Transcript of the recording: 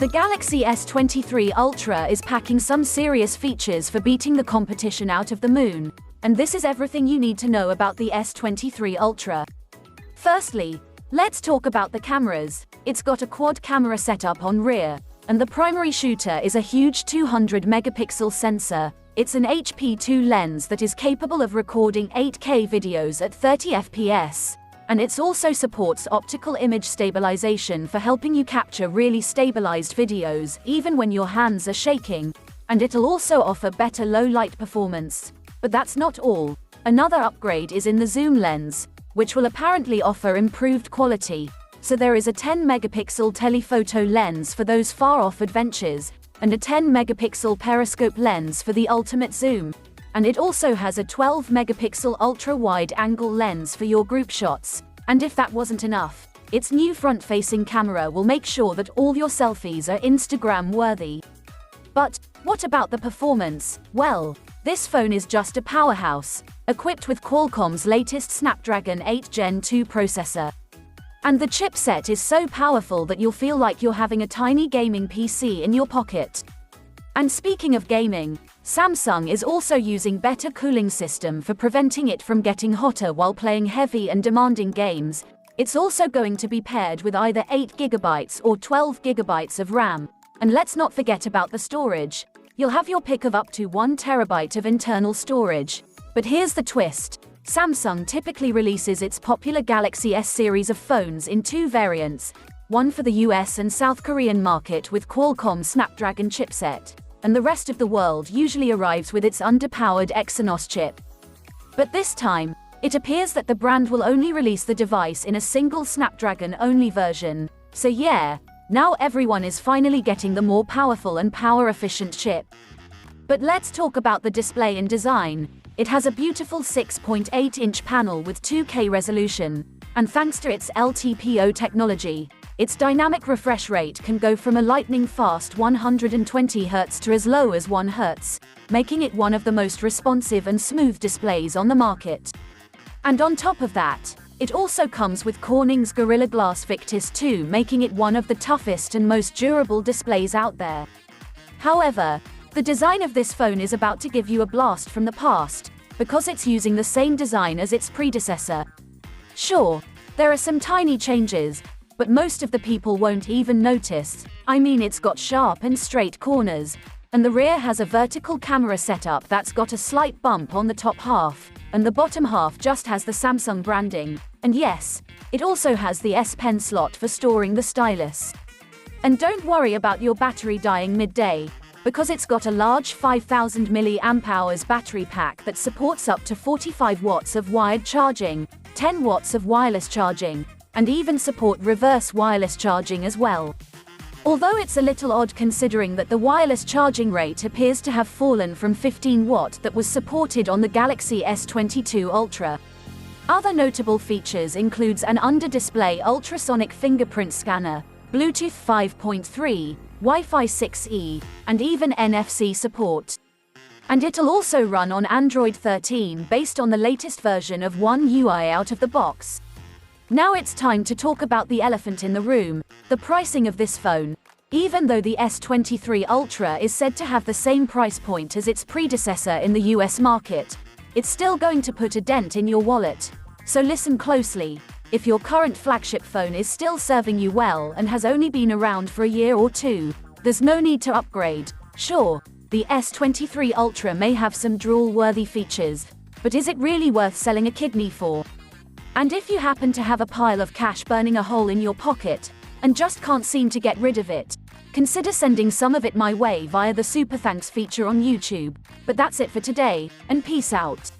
The Galaxy S23 Ultra is packing some serious features for beating the competition out of the moon, and this is everything you need to know about the S23 Ultra. Firstly, let's talk about the cameras. It's got a quad camera setup on rear, and the primary shooter is a huge 200 megapixel sensor. It's an HP2 lens that is capable of recording 8K videos at 30 FPS. And it also supports optical image stabilization for helping you capture really stabilized videos, even when your hands are shaking. And it'll also offer better low light performance. But that's not all. Another upgrade is in the zoom lens, which will apparently offer improved quality. So there is a 10 megapixel telephoto lens for those far-off adventures, and a 10 megapixel periscope lens for the ultimate zoom. And it also has a 12 megapixel ultra-wide angle lens for your group shots. And if that wasn't enough, its new front-facing camera will make sure that all your selfies are Instagram-worthy. But what about the performance? Well, this phone is just a powerhouse, equipped with Qualcomm's latest Snapdragon 8 Gen 2 processor. And the chipset is so powerful that you'll feel like you're having a tiny gaming PC in your pocket. And speaking of gaming, Samsung is also using better cooling system for preventing it from getting hotter while playing heavy and demanding games. It's also going to be paired with either 8GB or 12GB of RAM. And let's not forget about the storage. You'll have your pick of up to 1TB of internal storage. But here's the twist. Samsung typically releases its popular Galaxy S series of phones in two variants, one for the US and South Korean market with Qualcomm Snapdragon chipset, and the rest of the world usually arrives with its underpowered Exynos chip. But this time, it appears that the brand will only release the device in a single Snapdragon-only version. So yeah, now everyone is finally getting the more powerful and power-efficient chip. But let's talk about the display and design. It has a beautiful 6.8-inch panel with 2K resolution, and thanks to its LTPO technology, its dynamic refresh rate can go from a lightning-fast 120 Hz to as low as 1 Hz, making it one of the most responsive and smooth displays on the market. And on top of that, it also comes with Corning's Gorilla Glass Victus 2, making it one of the toughest and most durable displays out there. However, the design of this phone is about to give you a blast from the past, because it's using the same design as its predecessor. Sure, there are some tiny changes, but most of the people won't even notice. I mean, it's got sharp and straight corners, and the rear has a vertical camera setup that's got a slight bump on the top half, and the bottom half just has the Samsung branding. And yes, it also has the S Pen slot for storing the stylus. And don't worry about your battery dying midday, because it's got a large 5000 mAh battery pack that supports up to 45 watts of wired charging, 10 watts of wireless charging, and even support reverse wireless charging as well. Although it's a little odd considering that the wireless charging rate appears to have fallen from 15 watt that was supported on the Galaxy S22 Ultra. Other notable features includes an under-display ultrasonic fingerprint scanner, Bluetooth 5.3, Wi-Fi 6E, and even NFC support. And it'll also run on Android 13 based on the latest version of One UI out of the box. Now it's time to talk about the elephant in the room, the pricing of this phone. Even though the S23 Ultra is said to have the same price point as its predecessor in the US market, it's still going to put a dent in your wallet. So listen closely. If your current flagship phone is still serving you well and has only been around for a year or two, there's no need to upgrade. Sure, the S23 Ultra may have some drool-worthy features, but is it really worth selling a kidney for? And if you happen to have a pile of cash burning a hole in your pocket, and just can't seem to get rid of it, consider sending some of it my way via the Super Thanks feature on YouTube. But that's it for today, and peace out.